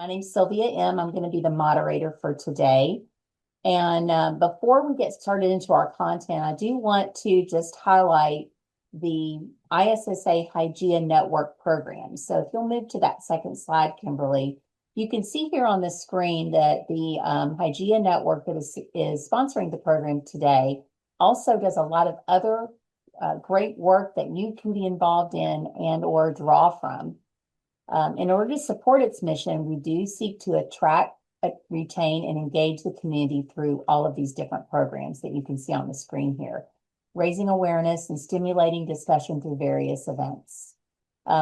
My name's Sylvia M. I'm going to be the moderator for today. And before we get started into our content, I do want to just highlight the ISSA Hygeia Network program. So if you'll move to that second slide, Kimberly, you can see here on the screen that the Hygeia Network that is sponsoring the program today also does a lot of other great work that you can be involved in and or draw from. In order to support its mission, we do seek to attract, retain, and engage the community through all of these different programs that you can see on the screen here, raising awareness and stimulating discussion through various events.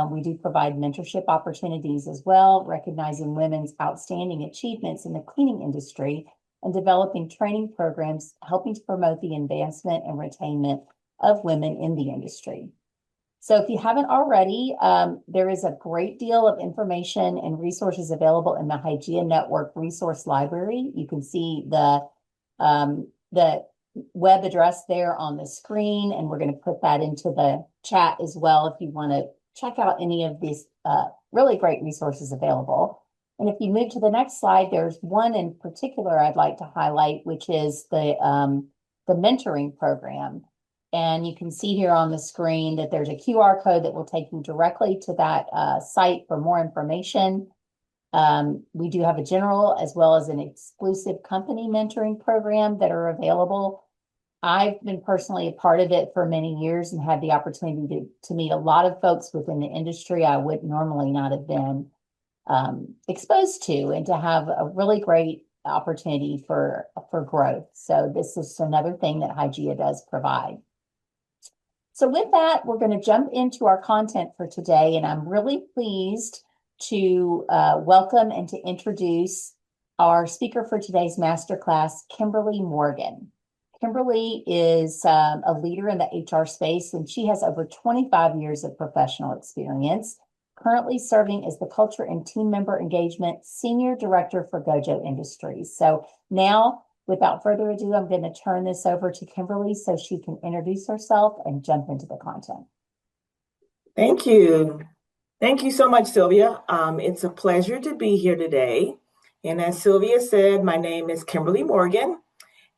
We do provide mentorship opportunities as well, recognizing women's outstanding achievements in the cleaning industry and developing training programs helping to promote the advancement and retainment of women in the industry. So if you haven't already, there is a great deal of information and resources available in the Hygeia Network Resource Library. You can see the web address there on the screen, and we're going to put that into the chat as well if you want to check out any of these really great resources available. And if you move to the next slide, there's one in particular I'd like to highlight, which is the mentoring program. And you can see here on the screen that there's a QR code that will take you directly to that site for more information. We do have a general as well as an exclusive company mentoring program that are available. I've been personally a part of it for many years and had the opportunity to meet a lot of folks within the industry I would normally not have been exposed to, and to have a really great opportunity for growth. So this is another thing that Hygeia does provide. So with that, we're going to jump into our content for today, and I'm really pleased to welcome and to introduce our speaker for today's masterclass, Kimberly Morgan. Kimberly is a leader in the HR space, and she has over 25 years of professional experience, currently serving as the Culture and Team Member Engagement Senior Director for GOJO Industries. So now, without further ado, I'm going to turn this over to Kimberly so she can introduce herself and jump into the content. Thank you. Thank you so much, Sylvia. It's a pleasure to be here today. And as Sylvia said, my name is Kimberly Morgan,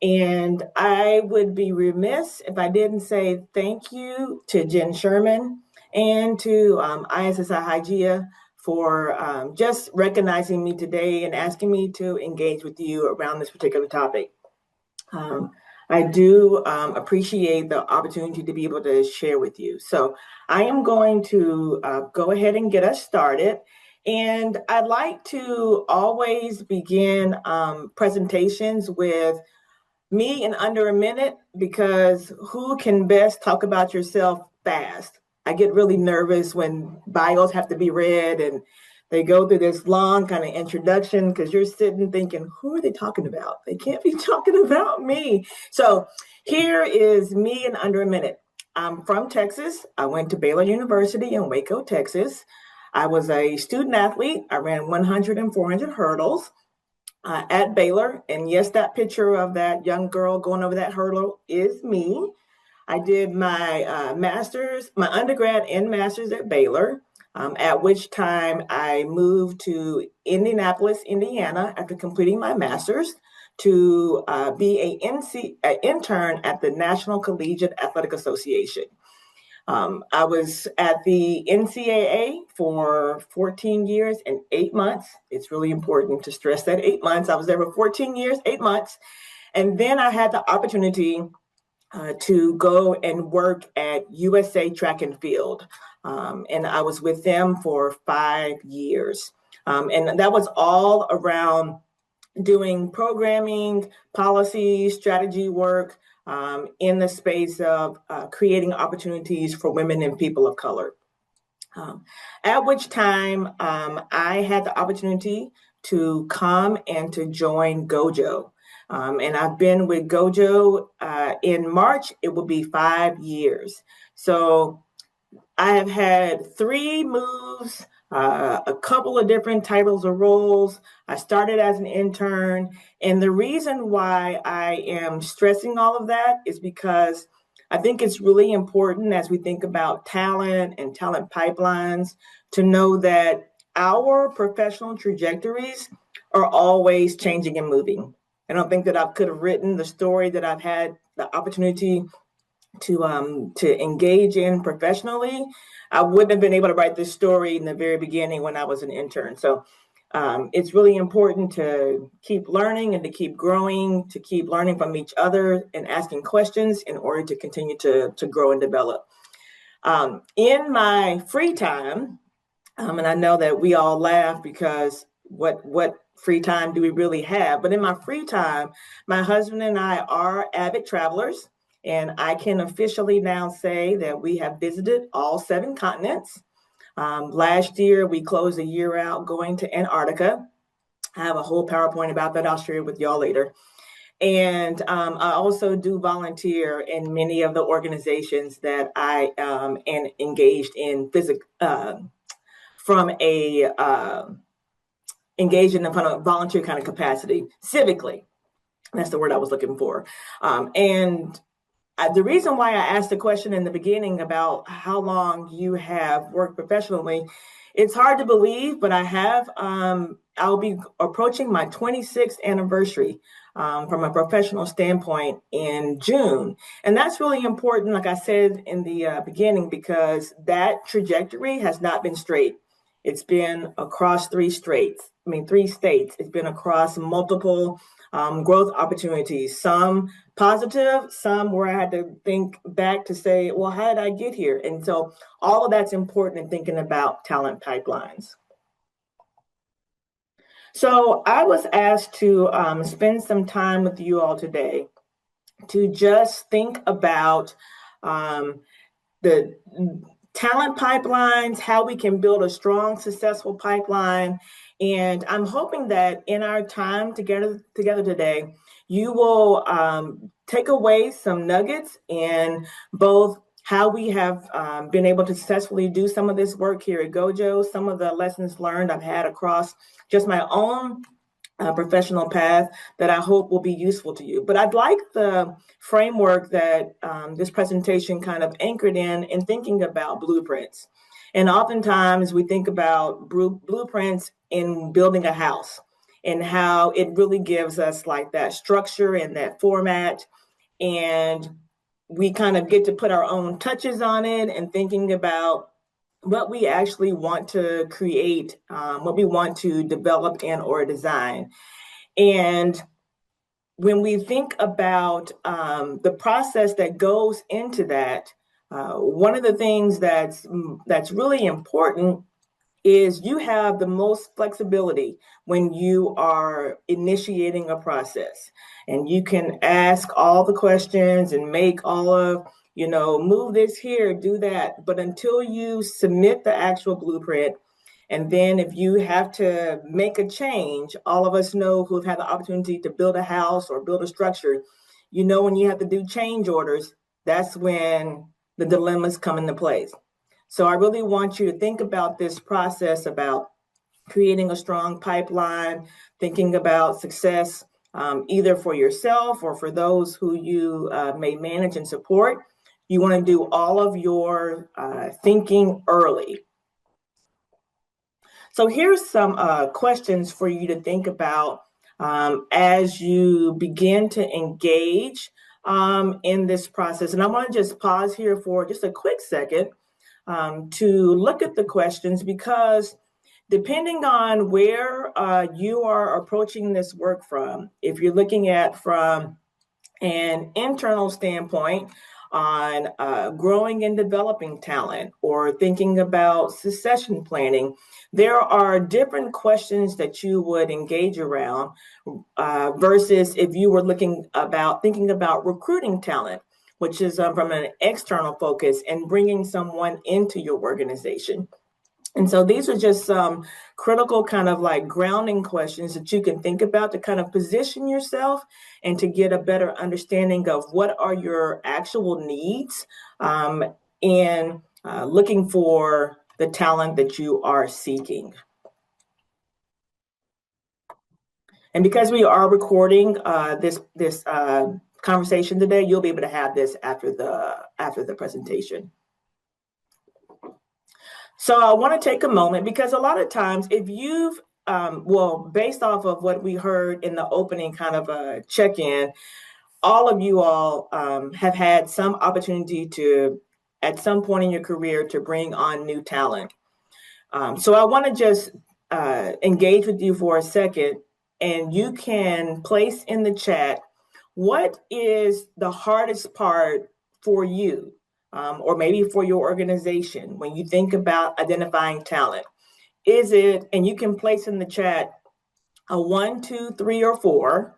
and I would be remiss if I didn't say thank you to Jen Sherman and to ISSI Hygeia for just recognizing me today and asking me to engage with you around this particular topic. I do appreciate the opportunity to be able to share with you. So I am going to go ahead and get us started. And I'd like to always begin presentations with me in under a minute, because who can best talk about yourself fast? I get really nervous when bios have to be read and they go through this long kind of introduction, because you're sitting thinking, who are they talking about? They can't be talking about me. So here is me in under a minute. I'm from Texas. I went to Baylor University in Waco, Texas. I was a student athlete. I ran 100 and 400 hurdles at Baylor. And yes, that picture of that young girl going over that hurdle is me. I did my master's, my undergrad and master's at Baylor, at which time I moved to Indianapolis, Indiana, after completing my master's to be an intern at the National Collegiate Athletic Association. I was at the NCAA for 14 years and 8 months. It's really important to stress that 8 months. I was there for 14 years, 8 months. And then I had the opportunity to go and work at USA Track and Field. And I was with them for 5 years. And that was all around doing programming, policy, strategy work in the space of creating opportunities for women and people of color. At which time I had the opportunity to come and to join GOJO. And I've been with GOJO in March, it will be 5 years. So I have had 3 moves, a couple of different titles or roles. I started as an intern. And the reason why I am stressing all of that is because I think it's really important as we think about talent and talent pipelines to know that our professional trajectories are always changing and moving. I don't think that I could have written the story that I've had the opportunity to engage in professionally. I wouldn't have been able to write this story in the very beginning when I was an intern. So it's really important to keep learning and to keep growing, to keep learning from each other and asking questions in order to continue to grow and develop. In my free time, and I know that we all laugh because what free time do we really have? But in my free time, my husband and I are avid travelers, and I can officially now say that we have visited all 7 continents. Last year, we closed the year out going to Antarctica. I have a whole PowerPoint about that. I'll share it with y'all later. And I also do volunteer in many of the organizations that I am engaged in from a engaged in a kind of volunteer kind of capacity, civically. That's the word I was looking for. And the reason why I asked the question in the beginning about how long you have worked professionally, it's hard to believe, but I have, I'll be approaching my 26th anniversary from a professional standpoint in June. And that's really important, like I said in the beginning, because that trajectory has not been straight. It's been across 3 states. It's been across multiple growth opportunities, some positive, some where I had to think back to say, well, how did I get here? And so all of that's important in thinking about talent pipelines. So I was asked to spend some time with you all today to just think about the talent pipelines, how we can build a strong, successful pipeline. And I'm hoping that in our time together today, you will take away some nuggets in both how we have been able to successfully do some of this work here at GOJO, some of the lessons learned I've had across just my own professional path that I hope will be useful to you. But I'd like the framework that this presentation kind of anchored in thinking about blueprints. And oftentimes we think about blueprints in building a house and how it really gives us like that structure and that format. And we kind of get to put our own touches on it and thinking about what we actually want to create, what we want to develop and or design. And when we think about the process that goes into that, one of the things that's really important is you have the most flexibility when you are initiating a process. And you can ask all the questions and make all of, move this here, do that. But until you submit the actual blueprint, and then if you have to make a change, all of us know who've had the opportunity to build a house or build a structure, when you have to do change orders, that's when the dilemmas come into place. So I really want you to think about this process about creating a strong pipeline, thinking about success, either for yourself or for those who you may manage and support. You want to do all of your thinking early. So here's some questions for you to think about as you begin to engage in this process. And I want to just pause here for just a quick second to look at the questions, because depending on where you are approaching this work from, if you're looking at from an internal standpoint on growing and developing talent or thinking about succession planning, there are different questions that you would engage around versus if you were thinking about recruiting talent, which is from an external focus and bringing someone into your organization. And so these are just some critical kind of like grounding questions that you can think about to kind of position yourself and to get a better understanding of what are your actual needs in looking for the talent that you are seeking. And because we are recording this conversation today, you'll be able to have this after the presentation. So I want to take a moment because a lot of times if you've based off of what we heard in the opening kind of a check-in, all of you all have had some opportunity to, at some point in your career, to bring on new talent. So I want to just engage with you for a second, and you can place in the chat, what is the hardest part for you, or maybe for your organization, when you think about identifying talent? Is it, and you can place in the chat a 1, 2, 3, or 4,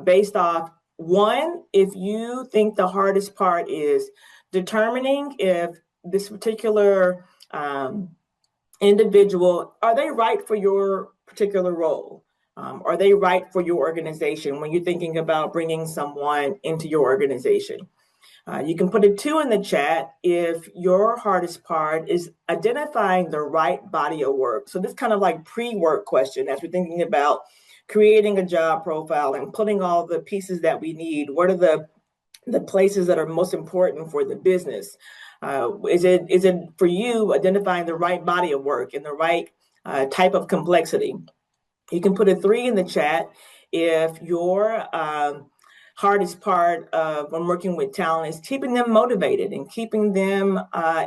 based off one, if you think the hardest part is determining if this particular individual, are they right for your particular role? Are they right for your organization when you're thinking about bringing someone into your organization? You can put a 2 in the chat if your hardest part is identifying the right body of work. So this kind of like pre-work question as we're thinking about creating a job profile and putting all the pieces that we need. What are the places that are most important for the business? Is it for you identifying the right body of work and the right type of complexity? You can put a 3 in the chat if your hardest part of when working with talent is keeping them motivated and keeping them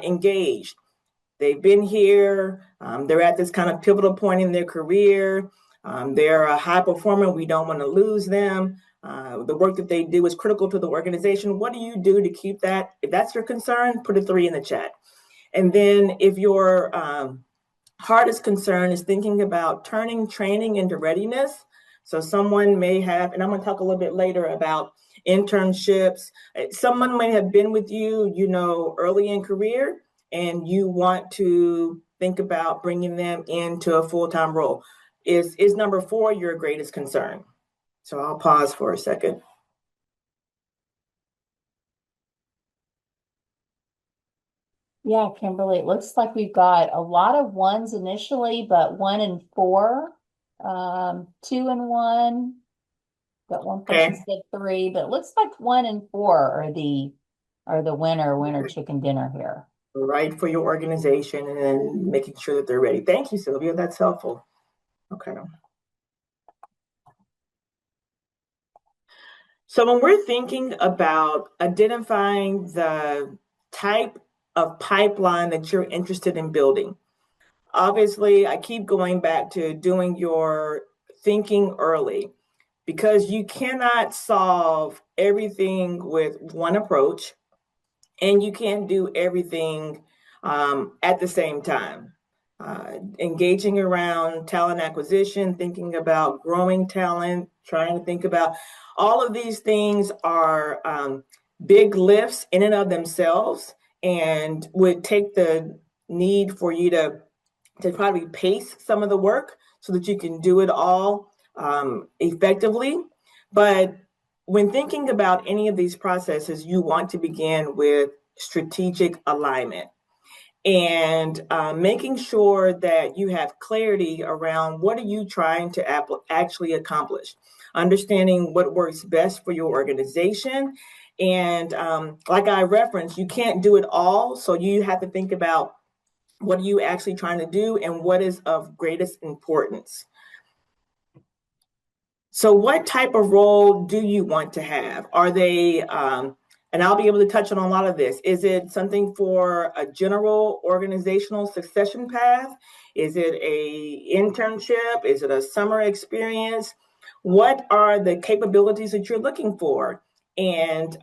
engaged. They've been here, they're at this kind of pivotal point in their career, they're a high performer, we don't want to lose them. The work that they do is critical to the organization. What do you do to keep that? If that's your concern, put a 3 in the chat. And then if your hardest concern is thinking about turning training into readiness. So someone may have, and I'm going to talk a little bit later about internships. Someone may have been with you, early in career, and you want to think about bringing them into a full-time role. Is number 4 your greatest concern? So I'll pause for a second. Yeah, Kimberly, it looks like we've got a lot of 1s initially, but 1 and 4, 2 and 1. Got one person said 3, but it looks like 1 and 4 are the winner chicken dinner here. Right for your organization and then making sure that they're ready. Thank you, Sylvia. That's helpful. Okay. So when we're thinking about identifying the type of pipeline that you're interested in building, obviously, I keep going back to doing your thinking early, because you cannot solve everything with one approach, and you can't do everything at the same time. Engaging around talent acquisition, thinking about growing talent, trying to think about all of these things are big lifts in and of themselves, and would take the need for you to probably pace some of the work so that you can do it all effectively. But when thinking about any of these processes, you want to begin with strategic alignment and making sure that you have clarity around what are you trying to actually accomplish, understanding what works best for your organization. And like I referenced, you can't do it all. So you have to think about what are you actually trying to do and what is of greatest importance. So what type of role do you want to have? Are they, and I'll be able to touch on a lot of this. Is it something for a general organizational succession path? Is it a internship? Is it a summer experience? What are the capabilities that you're looking for? And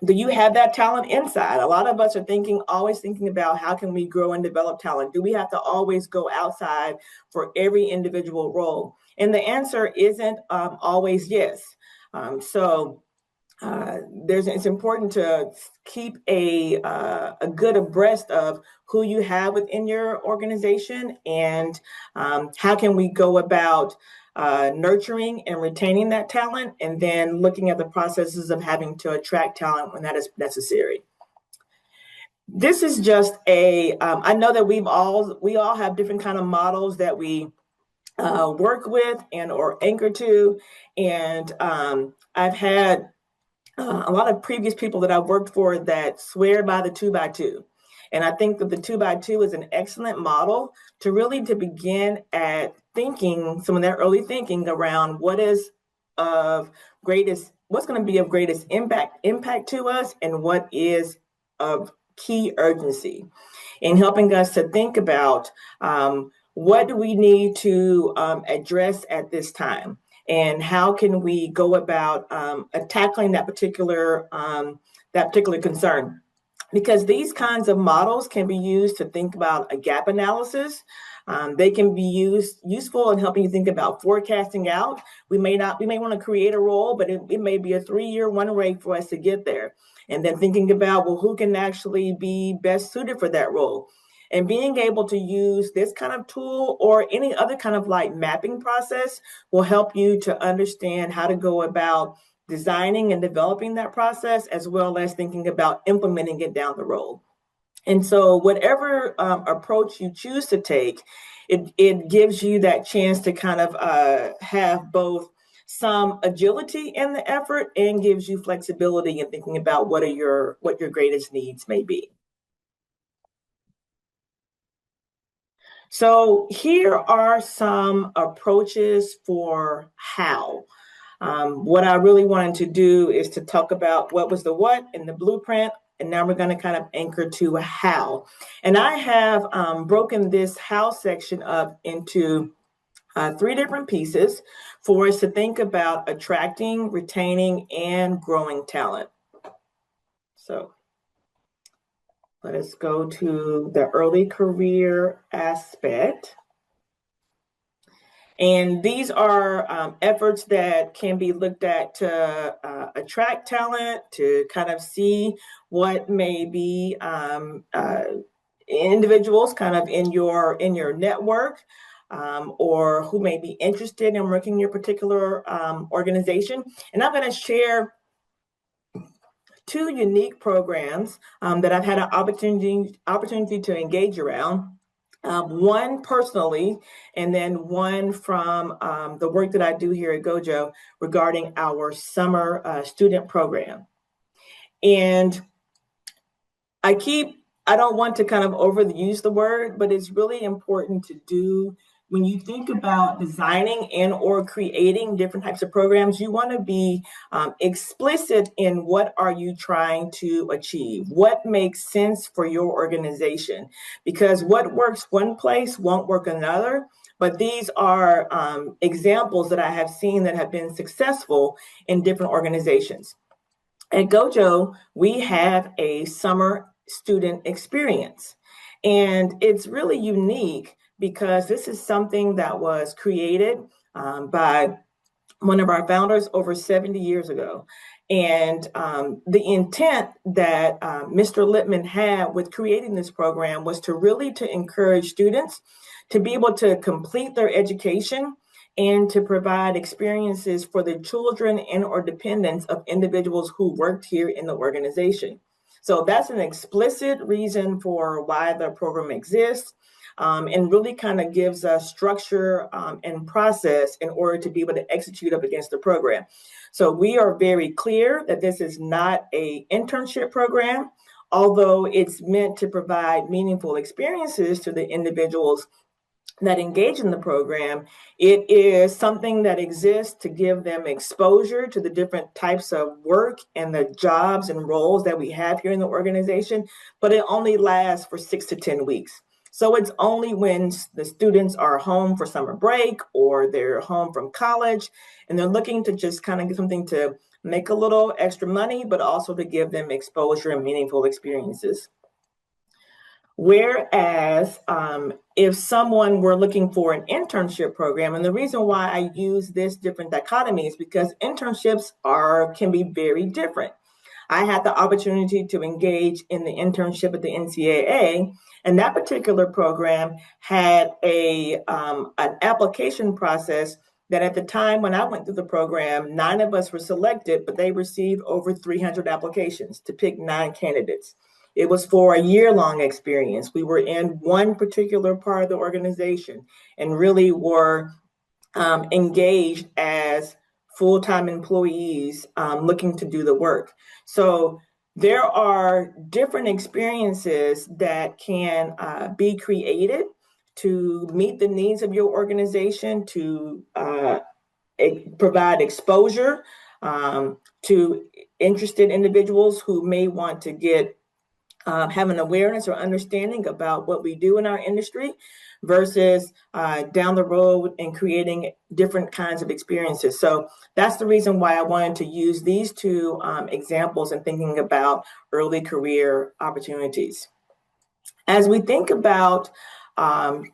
do you have that talent inside? A lot of us are always thinking about how can we grow and develop talent? Do we have to always go outside for every individual role? And the answer isn't always yes. It's important to keep a good abreast of who you have within your organization, and how can we go about nurturing and retaining that talent, and then looking at the processes of having to attract talent when that is necessary. This is just I know that we all have different kind of models that we work with and or anchor to, and I've had a lot of previous people that I've worked for that swear by the 2x2. And I think that the 2x2 is an excellent model to begin at thinking, some of that early thinking around what's going to be of greatest impact to us, and what is of key urgency, in helping us to think about what do we need to address at this time, and how can we go about tackling that particular concern. Because these kinds of models can be used to think about a gap analysis. They can be useful in helping you think about forecasting out. We may want to create a role, but it may be a 3-year runway for us to get there. And then thinking about, well, who can actually be best suited for that role? And being able to use this kind of tool or any other kind of like mapping process will help you to understand how to go about designing and developing that process, as well as thinking about implementing it down the road. And so whatever approach you choose to take, it gives you that chance to kind of have both some agility in the effort and gives you flexibility in thinking about what your greatest needs may be. So here are some approaches for how. What I really wanted to do is to talk about what was the what in the blueprint, and now we're going to kind of anchor to how. And I have broken this how section up into 3 different pieces for us to think about attracting, retaining, and growing talent. So let us go to the early career aspect. And these are efforts that can be looked at to attract talent, to kind of see what may be individuals kind of in your network, or who may be interested in working in your particular organization. And I'm going to share 2 unique programs that I've had an opportunity to engage around. One personally, and then one from the work that I do here at GOJO regarding our summer student program. And I don't want to kind of overuse the word, but it's really important to do when you think about designing and or creating different types of programs. You want to be explicit in what are you trying to achieve, what makes sense for your organization, because what works one place won't work another. But these are examples that I have seen that have been successful in different organizations. At GOJO, we have a summer student experience, and it's really unique because this is something that was created by one of our founders over 70 years ago. And the intent that Mr. Lippman had with creating this program was to encourage students to be able to complete their education and to provide experiences for the children and or dependents of individuals who worked here in the organization. So that's an explicit reason for why the program exists, and really kind of gives us structure and process in order to be able to execute up against the program. So we are very clear that this is not an internship program, although it's meant to provide meaningful experiences to the individuals that engage in the program. It is something that exists to give them exposure to the different types of work and the jobs and roles that we have here in the organization, but it only lasts for 6 to 10 weeks. So it's only when the students are home for summer break or they're home from college and they're looking to just kind of get something to make a little extra money, but also to give them exposure and meaningful experiences. Whereas if someone were looking for an internship program, and the reason why I use this different dichotomy is because internships can be very different. I had the opportunity to engage in the internship at the NCAA, and that particular program had an application process that at the time when I went through the program, 9 of us were selected, but they received over 300 applications to pick 9 candidates. It was for a year-long experience. We were in one particular part of the organization and really were engaged as full-time employees looking to do the work. So there are different experiences that can be created to meet the needs of your organization, to provide exposure to interested individuals who may want to get have an awareness or understanding about what we do in our industry versus down the road and creating different kinds of experiences. So that's the reason why I wanted to use these two examples in thinking about early career opportunities. As we think about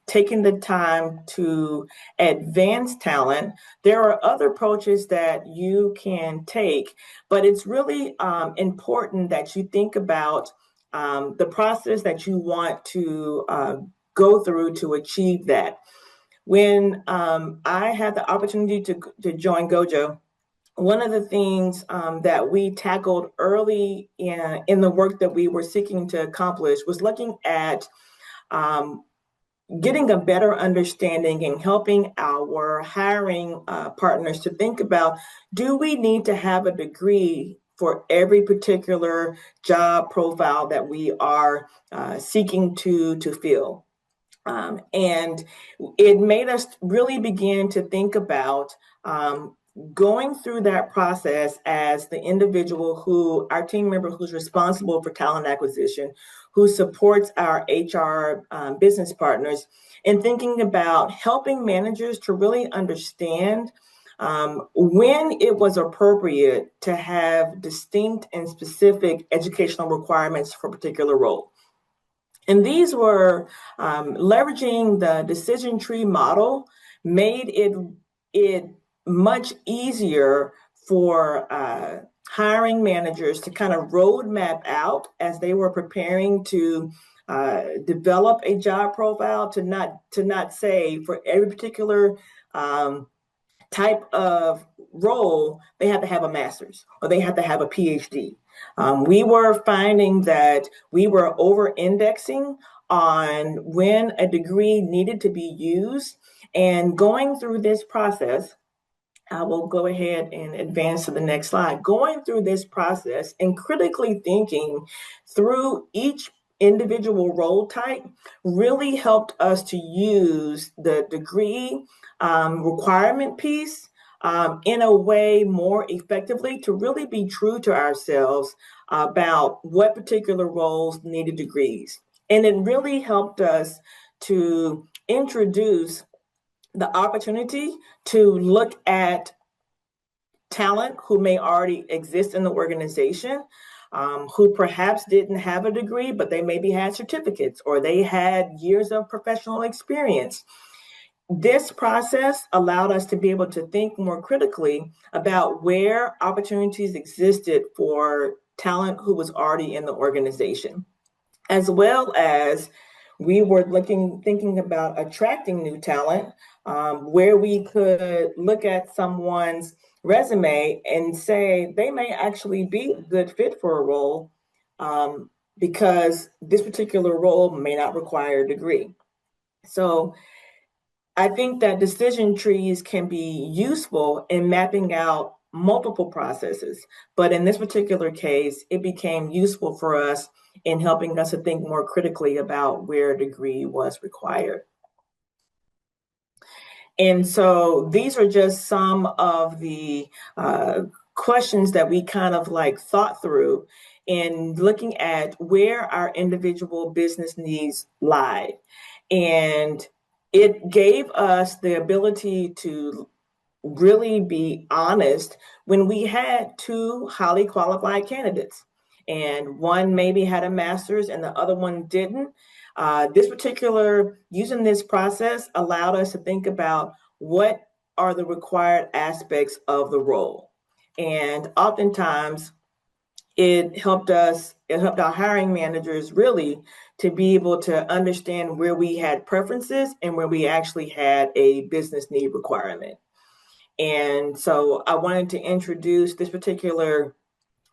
taking the time to advance talent, there are other approaches that you can take, but it's really important that you think about the process that you want to go through to achieve that. When I had the opportunity to join GOJO, one of the things that we tackled early in the work that we were seeking to accomplish was looking at um, getting a better understanding and helping our hiring partners to think about, do we need to have a degree for every particular job profile that we are seeking to fill? And it made us really begin to think about going through that process as the individual who, our team member who's responsible for talent acquisition, who supports our HR business partners, and thinking about helping managers to really understand when it was appropriate to have distinct and specific educational requirements for a particular role. And these were leveraging the decision tree model made it much easier for hiring managers to kind of roadmap out as they were preparing to develop a job profile, to not say for every particular type of role, they had to have a master's or they had to have a PhD. We were finding that we were over indexing on when a degree needed to be used, and going through this process. I will go ahead and advance to the next slide. Going through this process and critically thinking through each individual role type really helped us to use the degree requirement piece in a way more effectively to really be true to ourselves about what particular roles needed degrees. And it really helped us to introduce the opportunity to look at talent who may already exist in the organization, who perhaps didn't have a degree, but they maybe had certificates or they had years of professional experience. This process allowed us to be able to think more critically about where opportunities existed for talent who was already in the organization, as well as we were thinking about attracting new talent, where we could look at someone's resume and say they may actually be a good fit for a role because this particular role may not require a degree. So I think that decision trees can be useful in mapping out multiple processes, but in this particular case, it became useful for us in helping us to think more critically about where a degree was required. And so these are just some of the questions that we kind of like thought through in looking at where our individual business needs lie. And it gave us the ability to really be honest when we had two highly qualified candidates, and one maybe had a master's and the other one didn't. Using this process allowed us to think about what are the required aspects of the role. And oftentimes it helped our hiring managers really to be able to understand where we had preferences and where we actually had a business need requirement. And so I wanted to introduce this particular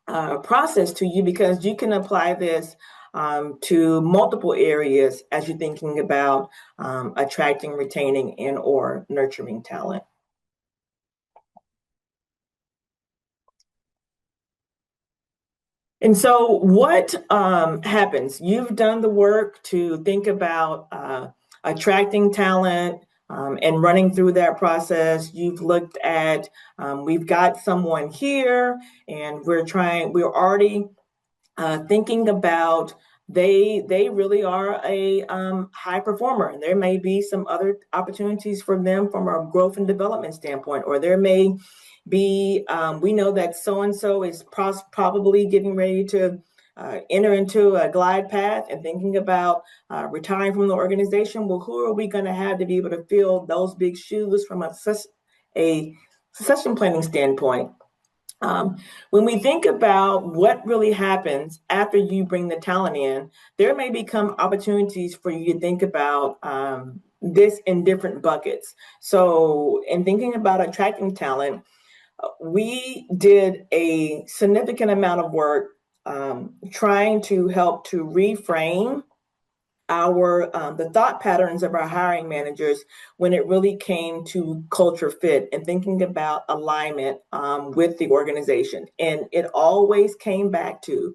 process to you because you can apply this to multiple areas as you're thinking about attracting, retaining, and or nurturing talent. And so what happens? You've done the work to think about attracting talent and running through that process. You've looked at, we've got someone here and we're already thinking about they really are a high performer, and there may be some other opportunities for them from a growth and development standpoint, or there may be we know that so and so is probably getting ready to enter into a glide path and thinking about retiring from the organization. Well, who are we going to have to be able to fill those big shoes from a succession planning standpoint? When we think about what really happens after you bring the talent in, there may become opportunities for you to think about this in different buckets. So, in thinking about attracting talent, we did a significant amount of work trying to help to reframe our the thought patterns of our hiring managers when it really came to culture fit and thinking about alignment with the organization. And it always came back to,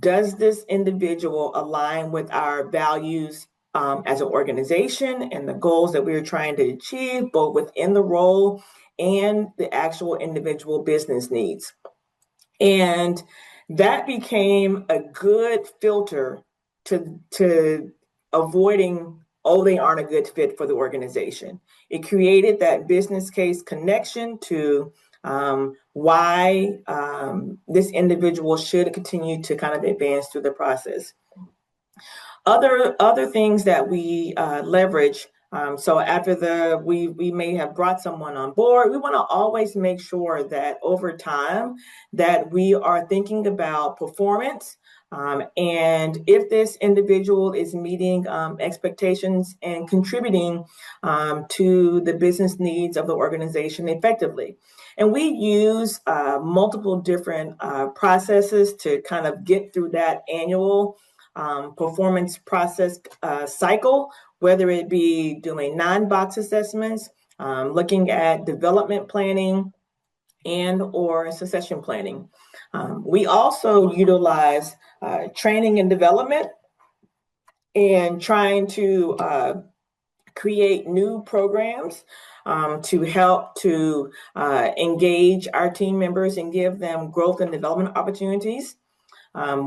does this individual align with our values as an organization and the goals that we're trying to achieve, both within the role and the actual individual business needs? And that became a good filter to avoiding, oh, they aren't a good fit for the organization. It created that business case connection to why this individual should continue to kind of advance through the process. Other things that we leverage. So after we may have brought someone on board, we want to always make sure that over time that we are thinking about performance. And if this individual is meeting expectations and contributing to the business needs of the organization effectively. And we use multiple different processes to kind of get through that annual performance process cycle, whether it be doing non-box assessments, looking at development planning, and or succession planning. We also utilize training and development and trying to create new programs to help to engage our team members and give them growth and development opportunities.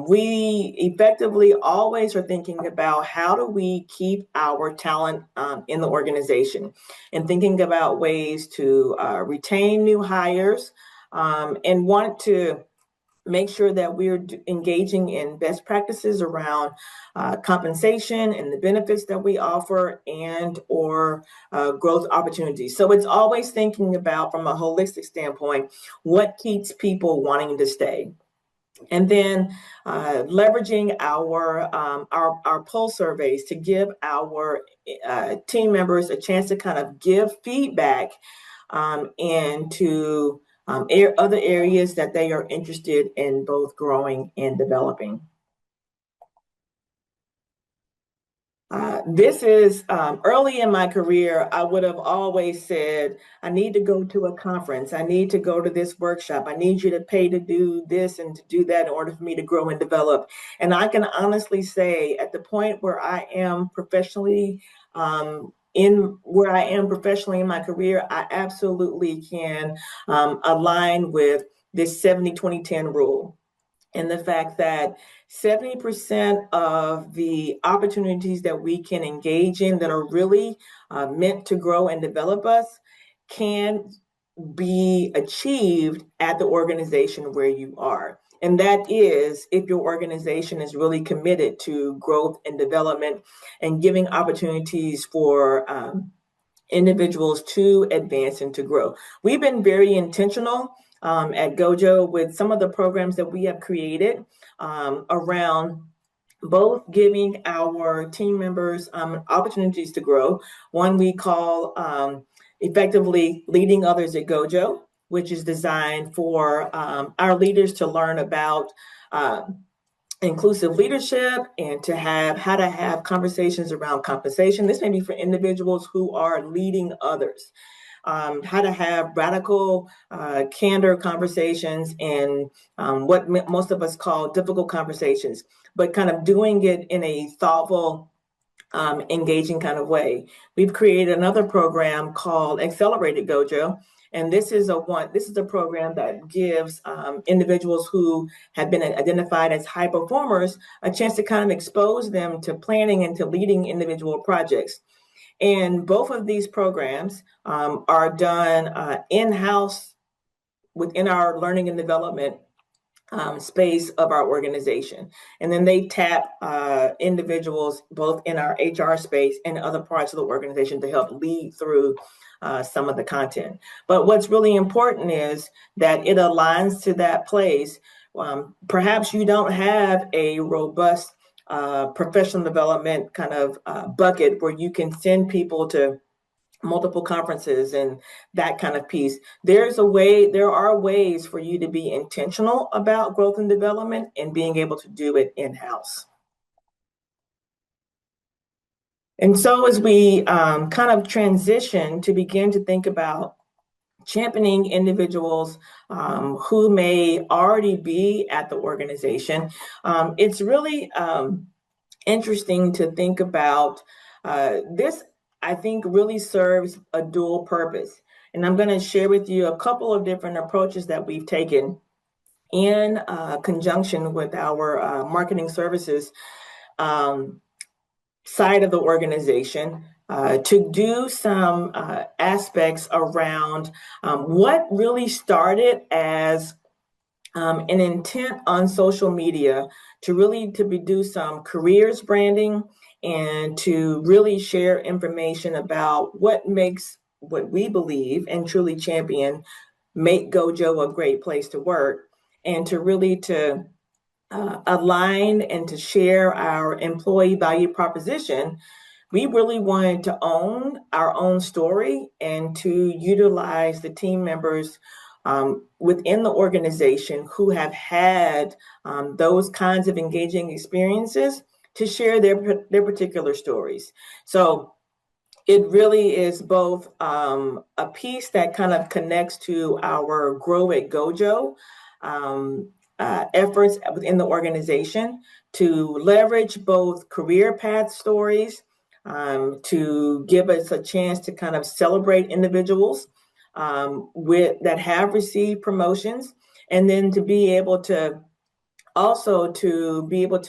We effectively always are thinking about how do we keep our talent in the organization and thinking about ways to retain new hires and want to make sure that we're engaging in best practices around compensation and the benefits that we offer and or growth opportunities. So it's always thinking about, from a holistic standpoint, what keeps people wanting to stay. And then leveraging our pulse surveys to give our team members a chance to kind of give feedback and to other areas that they are interested in both growing and developing. This is early in my career, I would have always said, I need to go to a conference. I need to go to this workshop. I need you to pay to do this and to do that in order for me to grow and develop. And I can honestly say, at the point where I am professionally, in my career, I absolutely can align with this 70-20-10 rule. And the fact that 70% of the opportunities that we can engage in that are really meant to grow and develop us can be achieved at the organization where you are. And that is if your organization is really committed to growth and development and giving opportunities for individuals to advance and to grow. We've been very intentional at GOJO with some of the programs that we have created around both giving our team members opportunities to grow. One we call effectively Leading Others at GOJO, which is designed for our leaders to learn about inclusive leadership and to have how to have conversations around compensation. This may be for individuals who are leading others. how to have radical, candor conversations and what most of us call difficult conversations, but kind of doing it in a thoughtful, engaging kind of way. We've created another program called Accelerated GOJO. And this is a program that gives individuals who have been identified as high performers a chance to kind of expose them to planning and to leading individual projects. And both of these programs are done in-house within our learning and development space of our organization. And then they tap individuals both in our HR space and other parts of the organization to help lead through some of the content. But what's really important is that it aligns to that place. Perhaps you don't have a robust professional development kind of bucket where you can send people to multiple conferences and that kind of piece. There are ways for you to be intentional about growth and development and being able to do it in-house. And so as we kind of transition to begin to think about championing individuals who may already be at the organization, it's really interesting to think about this. I think really serves a dual purpose. And I'm going to share with you a couple of different approaches that we've taken in conjunction with our marketing services side of the organization to do some aspects around what really started as an intent on social media to do some careers branding and to really share information about what makes what we believe and truly champion make GOJO a great place to work, and to really to align and to share our employee value proposition. We really wanted to own our own story and to utilize the team members within the organization who have had those kinds of engaging experiences to share their particular stories. So it really is both a piece that kind of connects to our Grow at GOJO efforts within the organization to leverage both career path stories, to give us a chance to kind of celebrate individuals that have received promotions, and then to be able to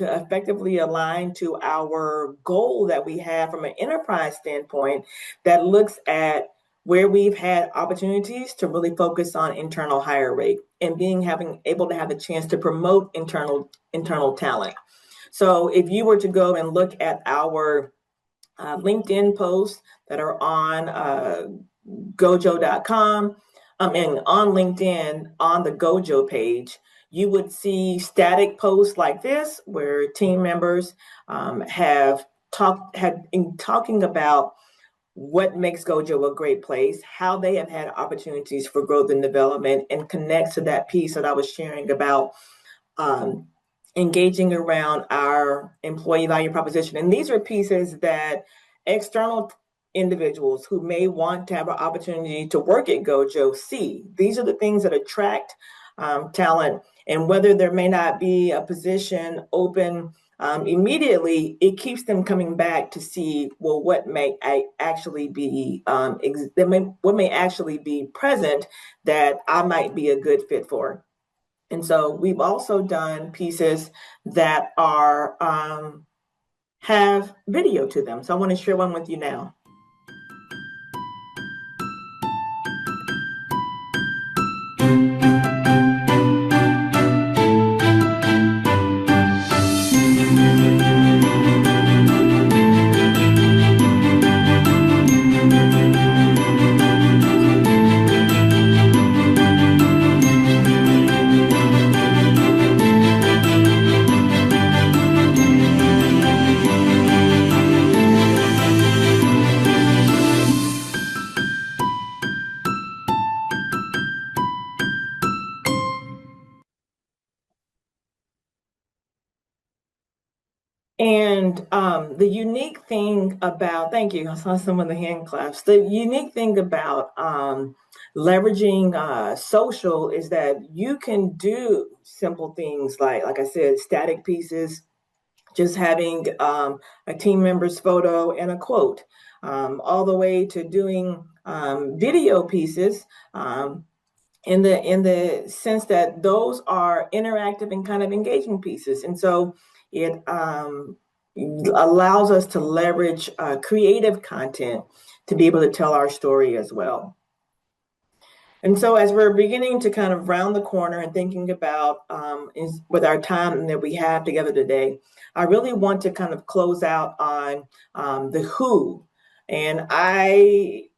effectively align to our goal that we have from an enterprise standpoint that looks at where we've had opportunities to really focus on internal hire rate and having able to have a chance to promote internal talent. So if you were to go and look at our LinkedIn posts that are on gojo.com and on LinkedIn on the GOJO page, you would see static posts like this where team members have been talking about what makes GOJO a great place, how they have had opportunities for growth and development, and connects to that piece that I was sharing about engaging around our employee value proposition. And these are pieces that external individuals who may want to have an opportunity to work at GOJO see. These are the things that attract talent. And whether there may not be a position open immediately, it keeps them coming back to see, well, what may actually be present that I might be a good fit for. And so we've also done pieces that have video to them. So I want to share one with you now. And the unique thing about, thank you, I saw some of the hand claps. The unique thing about leveraging social is that you can do simple things like I said, static pieces, just having a team member's photo and a quote, all the way to doing video pieces. In the sense that those are interactive and kind of engaging pieces. And so it allows us to leverage creative content to be able to tell our story as well. And so as we're beginning to kind of round the corner and thinking about with our time that we have together today, I really want to kind of close out on the who. And I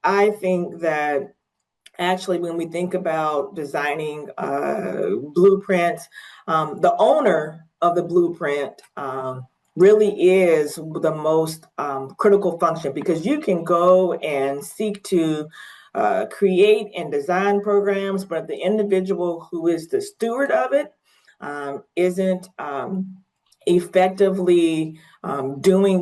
think that actually, when we think about designing blueprints, the owner of the blueprint really is the most critical function, because you can go and seek to create and design programs, but the individual who is the steward of it isn't effectively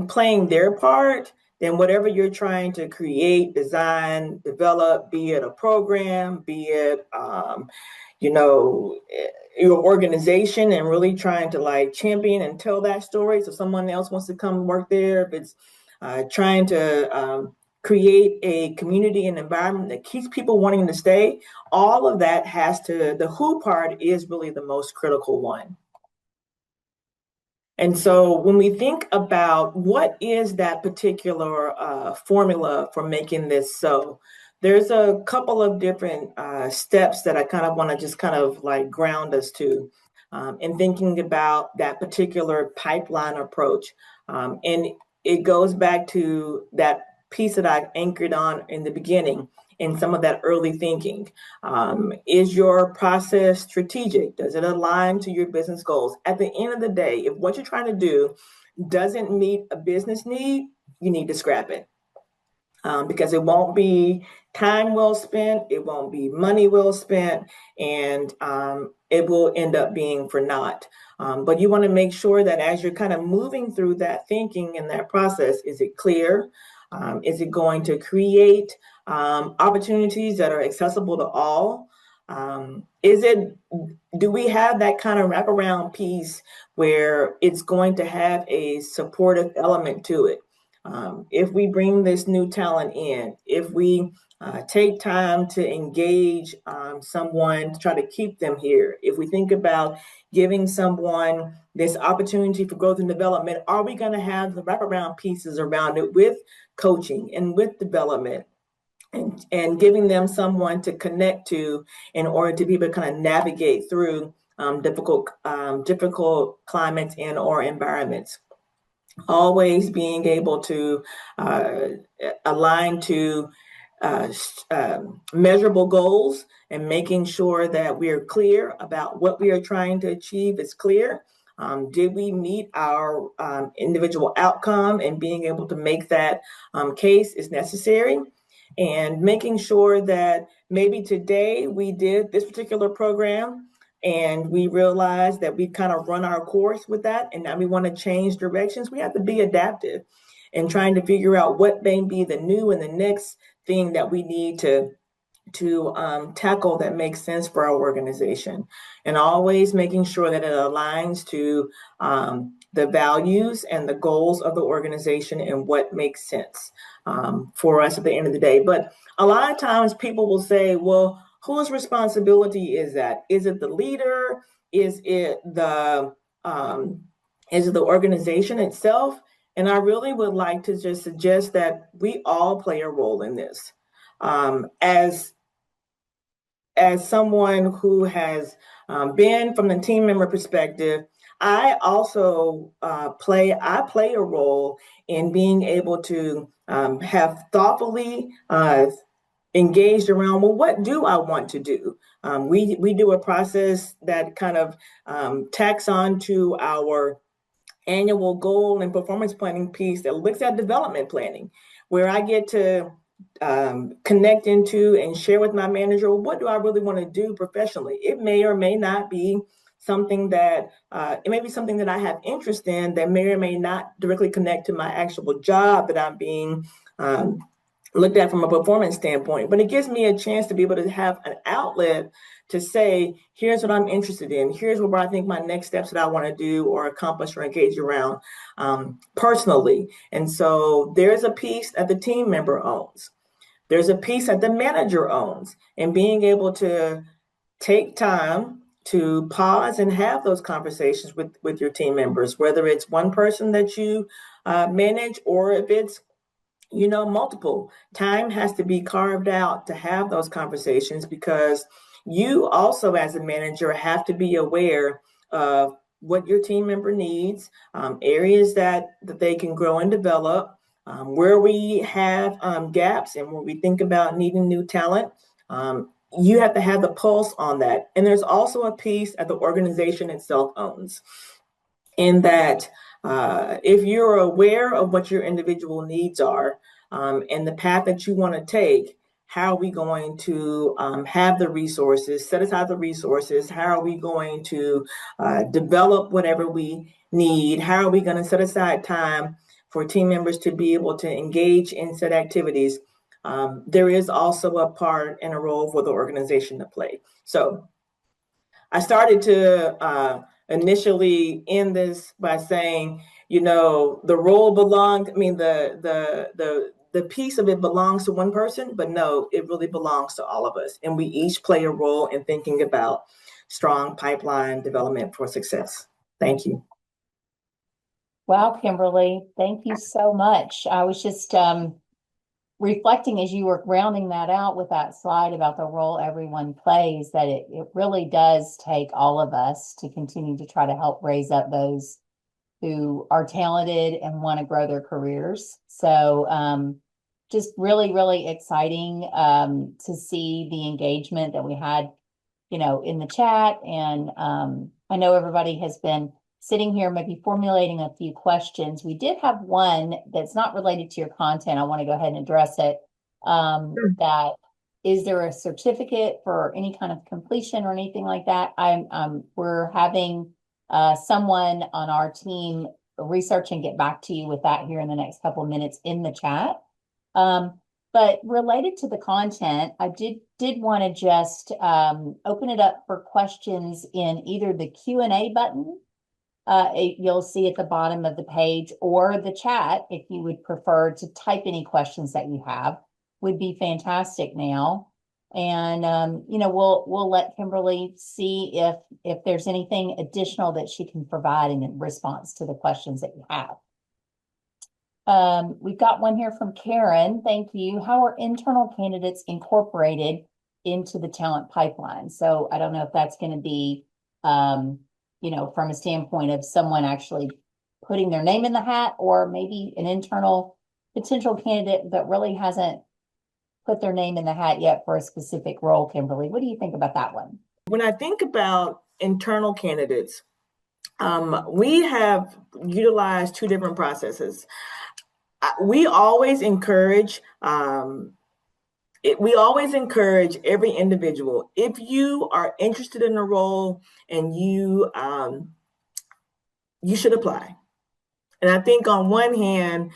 playing their part, then whatever you're trying to create, design, develop, be it a program, be it, your organization, and really trying to like champion and tell that story so someone else wants to come work there. If it's trying to create a community and environment that keeps people wanting to stay, all of that the who part is really the most critical one. And so when we think about what is that particular formula for making this so, there's a couple of different steps that I kind of want to just kind of like ground us to in thinking about that particular pipeline approach. And it goes back to that piece that I anchored on in the beginning, in some of that early thinking. Is your process strategic? Does it align to your business goals? At the end of the day, if what you're trying to do doesn't meet a business need, you need to scrap it. Because it won't be time well spent, it won't be money well spent, and it will end up being for naught. But you want to make sure that as you're kind of moving through that thinking and that process, is it clear? Is it going to create opportunities that are accessible to all? Do we have that kind of wraparound piece where it's going to have a supportive element to it? If we bring this new talent in, if we take time to engage someone to try to keep them here, if we think about giving someone this opportunity for growth and development, are we going to have the wraparound pieces around it with coaching and with development, and giving them someone to connect to in order to be able to kind of navigate through difficult climates and or environments? Always being able to align to measurable goals, and making sure that we're clear about what we are trying to achieve is clear. Did we meet our individual outcome, and being able to make that case is necessary. And making sure that maybe today we did this particular program and we realized that we kind of run our course with that, and now we want to change directions. We have to be adaptive and trying to figure out what may be the new and the next thing that we need to tackle that makes sense for our organization, and always making sure that it aligns to the values and the goals of the organization and what makes sense for us at the end of the day. But a lot of times people will say, well, whose responsibility is that? Is it the leader? Is it the organization itself? And I really would like to just suggest that we all play a role in this. As someone who has been from the team member perspective, I also play a role in being able to have thoughtfully engaged around, well, what do I want to do? We do a process that kind of tacks on to our annual goal and performance planning piece that looks at development planning, where I get to connect into and share with my manager, what do I really want to do professionally? It may or may not be something that it may be something that I have interest in that may or may not directly connect to my actual job that I'm being looked at from a performance standpoint, but it gives me a chance to be able to have an outlet to say, here's what I'm interested in. Here's where I think my next steps that I want to do or accomplish or engage around personally. And so there's a piece that the team member owns. There's a piece that the manager owns, and being able to take time to pause and have those conversations with your team members, whether it's one person that you manage or if it's multiple. Time has to be carved out to have those conversations, because you also, as a manager, have to be aware of what your team member needs, areas that they can grow and develop, where we have gaps and where we think about needing new talent. You have to have the pulse on that. And there's also a piece that the organization itself owns, in that if you're aware of what your individual needs are, and the path that you want to take, how are we going to have the resources, set aside the resources? How are we going to develop whatever we need? How are we going to set aside time for team members to be able to engage in said activities? There is also a part and a role for the organization to play. So I started to initially end this by saying, the role belongs. I mean, the piece of it belongs to one person, but no, it really belongs to all of us, and we each play a role in thinking about strong pipeline development for success. Thank you. Wow, Kimberly, thank you so much. I was just reflecting as you were rounding that out with that slide about the role everyone plays, that it really does take all of us to continue to try to help raise up those who are talented and want to grow their careers. So just really, really exciting to see the engagement that we had, in the chat. And I know everybody has been sitting here, maybe formulating a few questions. We did have one that's not related to your content. I want to go ahead and address it. That is there a certificate for any kind of completion or anything like that? We're having someone on our team research and get back to you with that here in the next couple of minutes in the chat. But related to the content, I did want to just open it up for questions in either the Q&A button you'll see at the bottom of the page, or the chat if you would prefer to type any questions that you have, would be fantastic now. And we'll let Kimberly see if there's anything additional that she can provide in response to the questions that you have. We've got one here from Karen. Thank you. How are internal candidates incorporated into the talent pipeline? So I don't know if that's going to be from a standpoint of someone actually putting their name in the hat, or maybe an internal potential candidate that really hasn't put their name in the hat yet for a specific role. Kimberly, what do you think about that one? When I think about internal candidates, we have utilized two different processes. We always encourage every individual, if you are interested in a role, and you should apply. And I think on one hand,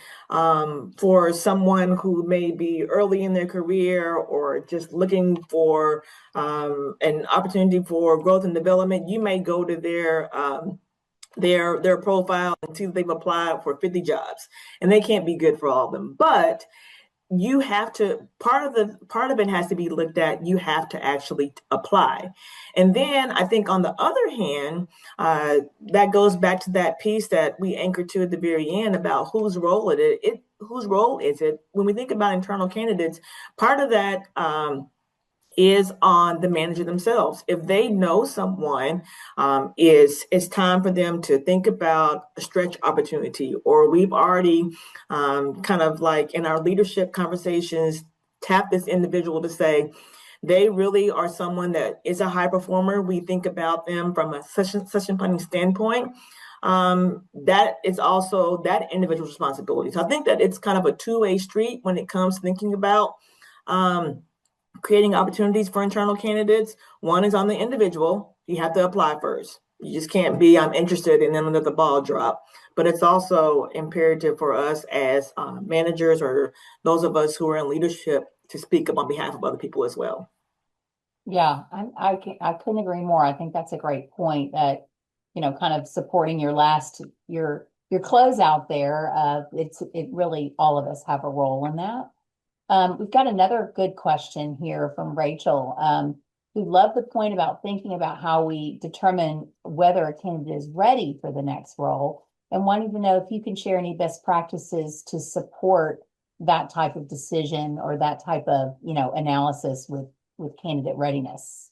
for someone who may be early in their career or just looking for an opportunity for growth and development, you may go to their profile and see that they've applied for 50 jobs, and they can't be good for all of them. But you have to, part of it has to be looked at. You have to actually apply. And then I think on the other hand, that goes back to that piece that we anchored to at the very end about whose role is it? When we think about internal candidates, part of that is on the manager themselves. If they know someone, it's time for them to think about a stretch opportunity, or we've already kind of like in our leadership conversations, tap this individual to say, they really are someone that is a high performer. We think about them from a session planning standpoint. That is also that individual's responsibility. So I think that it's kind of a two-way street when it comes to thinking about creating opportunities for internal candidates. One is on the individual. You have to apply first. You just can't be, I'm interested, and then let the ball drop. But it's also imperative for us as managers or those of us who are in leadership to speak up on behalf of other people as well. Yeah, I couldn't agree more. I think that's a great point that, kind of supporting your close out there. It really, all of us have a role in that. We've got another good question here from Rachel, who loved the point about thinking about how we determine whether a candidate is ready for the next role, and wanting to know if you can share any best practices to support that type of decision or that type of, analysis with candidate readiness.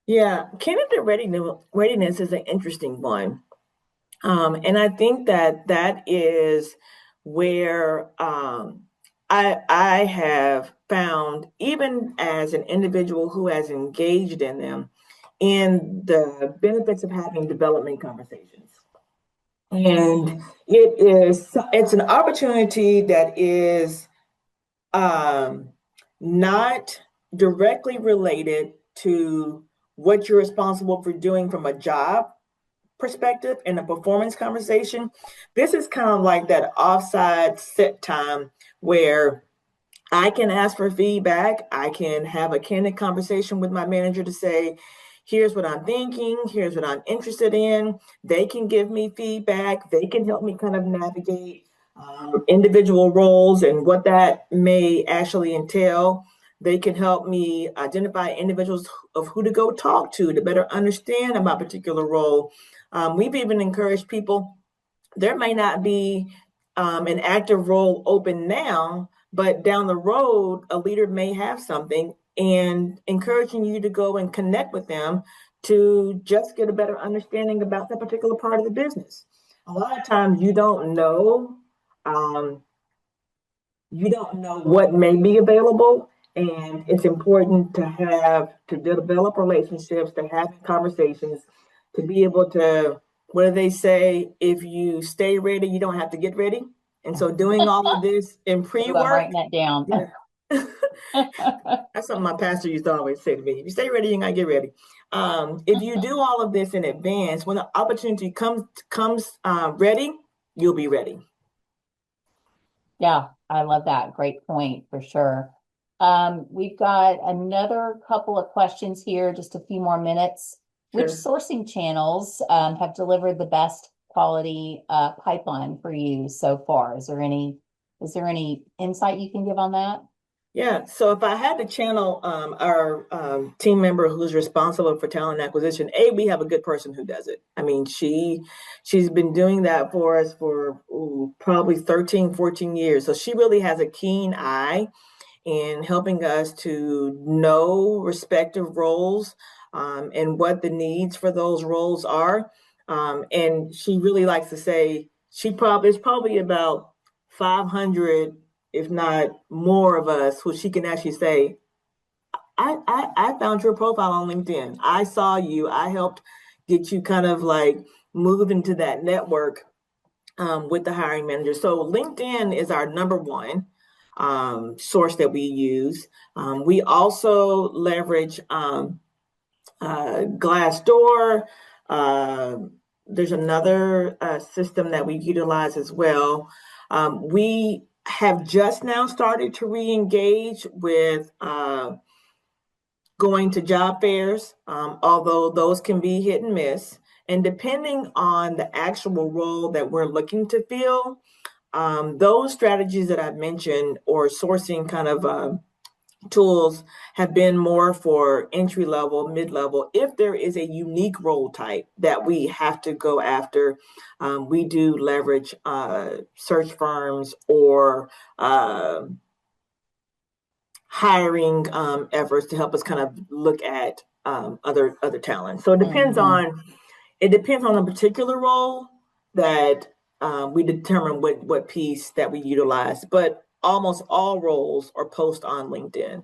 Yeah, candidate readiness is an interesting one. And I think that is where I have found, even as an individual who has engaged in them, in the benefits of having development conversations. And it's an opportunity that is not directly related to what you're responsible for doing from a job perspective and a performance conversation. This is kind of like that offside set time where I can ask for feedback. I can have a candid conversation with my manager to say, here's what I'm thinking, here's what I'm interested in. They can give me feedback. They can help me kind of navigate individual roles and what that may actually entail. They can help me identify individuals of who to go talk to better understand about a particular role. We've even encouraged people, there may not be an active role open now, but down the road, a leader may have something, and encouraging you to go and connect with them to just get a better understanding about that particular part of the business. A lot of times um, you don't know what may be available, and it's important to develop relationships, to have conversations, to be able to, what do they say, if you stay ready you don't have to get ready. And so doing all of this in Ooh, I'm pre-work, writing that down. yeah. That's something my pastor used to always say to me: if you stay ready you gotta get ready. If you do all of this in advance, when the opportunity comes ready, you'll be ready. Yeah, I love that. Great point for sure. We've got another couple of questions here, just a few more minutes. Which Sure. sourcing channels have delivered the best quality pipeline for you so far? Is there any insight you can give on that? Yeah, so if I had to channel our team member who's responsible for talent acquisition, we have a good person who does it. I mean, she's been doing that for us for probably 13, 14 years. So she really has a keen eye in helping us to know respective roles and what the needs for those roles are. And she really likes to say it's probably about 500, if not more, of us who she can actually say, I found your profile on LinkedIn. I saw you. I helped get you kind of like moved into that network with the hiring manager. So LinkedIn is our number one source that we use. We also leverage Glassdoor. Uh, there's another system that we utilize as well. We have just now started to re-engage with going to job fairs, although those can be hit and miss. And depending on the actual role that we're looking to fill, those strategies that I've mentioned or sourcing kind of tools have been more for entry level, mid level. If there is a unique role type that we have to go after, we do leverage search firms or hiring efforts to help us kind of look at other talent. So it depends on the particular role that we determine what piece that we utilize, but almost all roles are posted on LinkedIn.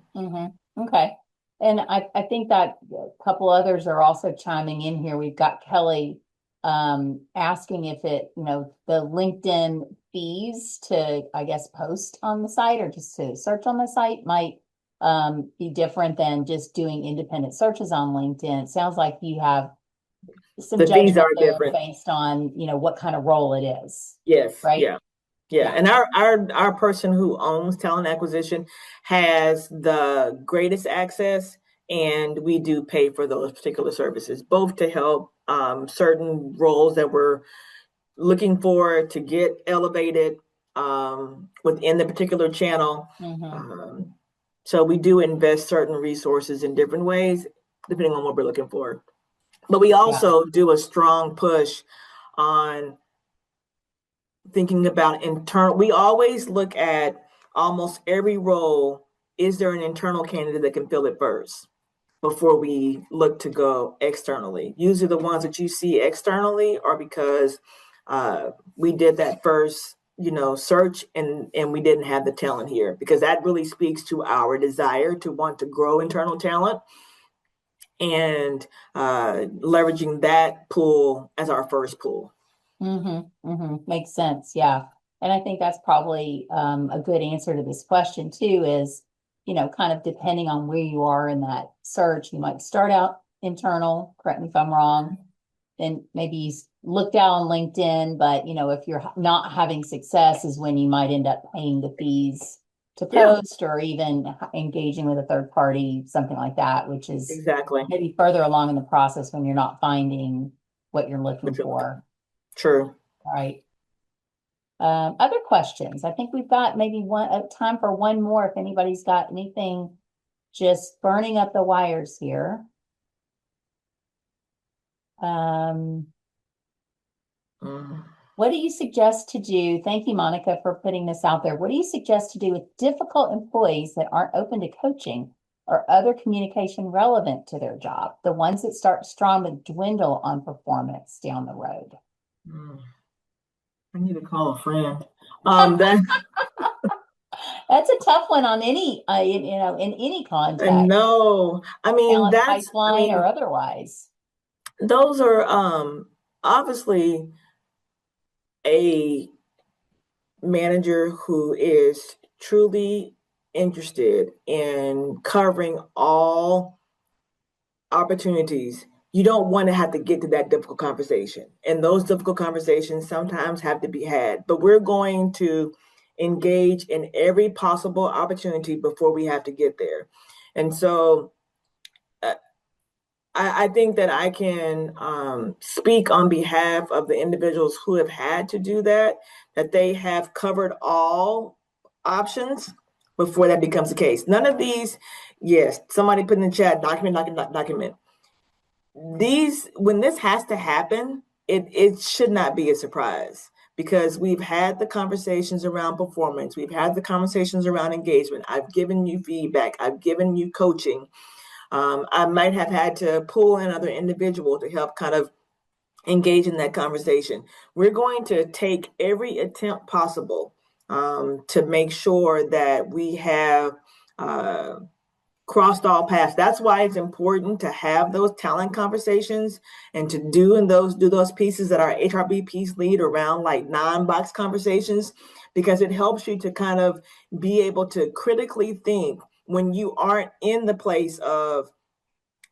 Okay. And I think that a couple others are also chiming in here. We've got Kelly asking if the LinkedIn fees to, I guess, post on the site or just to search on the site might be different than just doing independent searches on LinkedIn. It sounds like you have some The fees judgment are there different. based on, what kind of role it is, Yes, right? yeah. Yeah, Yeah. and our person who owns talent acquisition has the greatest access, and we do pay for those particular services, both to help certain roles that we're looking for to get elevated within the particular channel. Hmm. Um, so we do invest certain resources in different ways, depending on what we're looking for. But we Yeah. also do a strong push on thinking about internal. We always look at almost every role. Is there an internal candidate that can fill it first before we look to go externally? Usually the ones that you see externally are because we did that first, search, and we didn't have the talent here, because that really speaks to our desire to want to grow internal talent and leveraging that pool as our first pool. Makes sense. Yeah. And I think that's probably a good answer to this question too is, kind of depending on where you are in that search, you might start out internal, correct me if I'm wrong, then maybe you look down on LinkedIn, but if you're not having success is when you might end up paying the fees to Yeah, post or even engaging with a third party, something like that, which is exactly. maybe further along in the process when you're not finding what you're looking for. True. Right. Other questions? I think we've got maybe time for one more if anybody's got anything just burning up the wires here. Um, Mm. what do you suggest to do? Thank you, Monica, for putting this out there. What do you suggest to do with difficult employees that aren't open to coaching or other communication relevant to their job? The ones that start strong but dwindle on performance down the road. Mm. I need to call a friend. That That's a tough one on any, in any I context, know. talent pipeline or otherwise. Those are obviously a manager who is truly interested in covering all opportunities. You don't want to have to get to that difficult conversation. And those difficult conversations sometimes have to be had. But we're going to engage in every possible opportunity before we have to get there. And so uh, I think that I can speak on behalf of the individuals who have had to do that, that they have covered all options before that becomes the case. None of these, yes, somebody put in the chat, document. When this has to happen, it should not be a surprise, because we've had the conversations around performance, we've had the conversations around engagement. I've given you feedback, I've given you coaching. I might have had to pull in another individual to help kind of engage in that conversation. We're going to take every attempt possible to make sure that we have crossed all paths. That's why it's important to have those talent conversations and to do those pieces that our HRB piece lead around, like non-box conversations, because it helps you to kind of be able to critically think when you aren't in the place of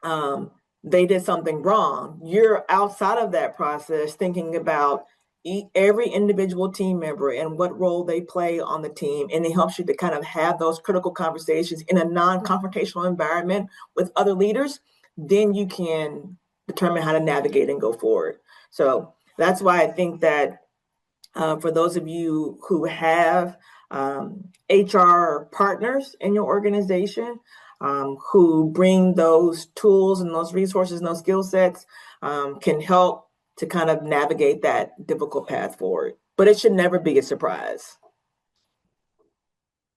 um, they did something wrong. You're outside of that process thinking about every individual team member and what role they play on the team. And it helps you to kind of have those critical conversations in a non-confrontational environment with other leaders. Then you can determine how to navigate and go forward. So that's why I think that for those of you who have HR partners in your organization who bring those tools and those resources and those skill sets, can help to kind of navigate that difficult path forward. But it should never be a surprise.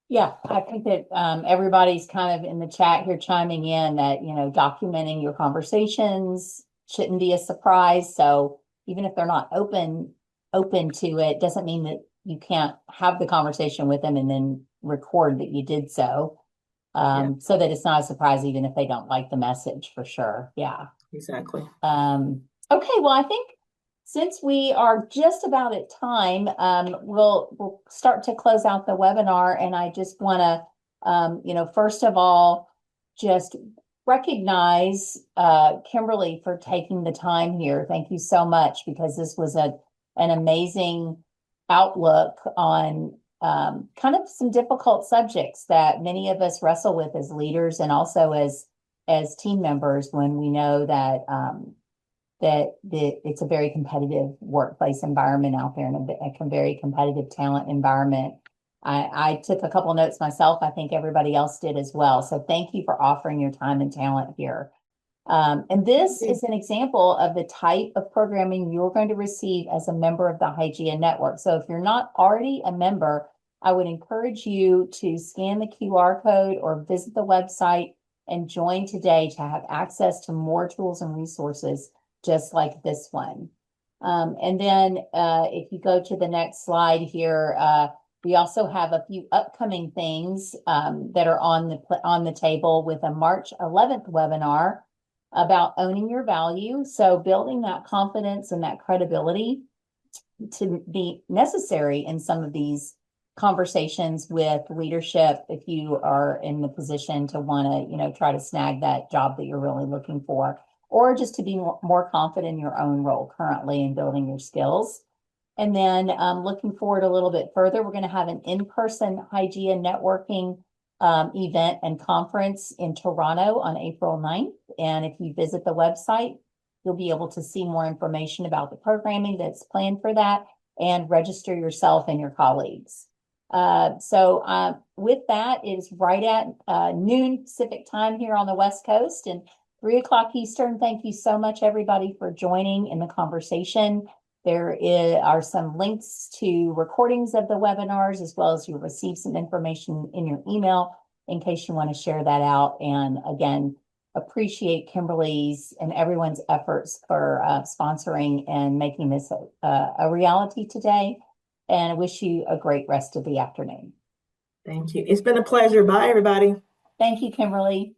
Yeah, I think that everybody's kind of in the chat here chiming in that, documenting your conversations shouldn't be a surprise. So even if they're not open to it, doesn't mean that you can't have the conversation with them and then record that you did so. Yeah, So that it's not a surprise even if they don't like the message for sure. Yeah. exactly. Okay, well, I think since we are just about at time, we'll start to close out the webinar, and I just want to, first of all, just recognize Kimberly for taking the time here. Thank you so much, because this was an amazing outlook on kind of some difficult subjects that many of us wrestle with as leaders and also as team members, when we know that it's a very competitive workplace environment out there, and a very competitive talent environment. I took a couple notes myself. I think everybody else did as well. So thank you for offering your time and talent here. And this is an example of the type of programming you're going to receive as a member of the Hygeia Network. So if you're not already a member, I would encourage you to scan the QR code or visit the website and join today to have access to more tools and resources just like this one. And then if you go to the next slide here, we also have a few upcoming things that are on the table, with a March 11th webinar about owning your value. So building that confidence and that credibility to be necessary in some of these conversations with leadership, if you are in the position to want to, try to snag that job that you're really looking for, or just to be more confident in your own role currently and building your skills. And then looking forward a little bit further, we're going to have an in-person Hygeia networking event and conference in Toronto on April 9th. And if you visit the website, you'll be able to see more information about the programming that's planned for that and register yourself and your colleagues. So with that, it is right at noon Pacific time here on the West Coast and 3 o'clock Eastern. Thank you so much, everybody, for joining in the conversation. There are some links to recordings of the webinars, as well as you'll receive some information in your email in case you want to share that out. And again, appreciate Kimberly's and everyone's efforts for sponsoring and making this a reality today. And I wish you a great rest of the afternoon. Thank you. It's been a pleasure. Bye, everybody. Thank you, Kimberly.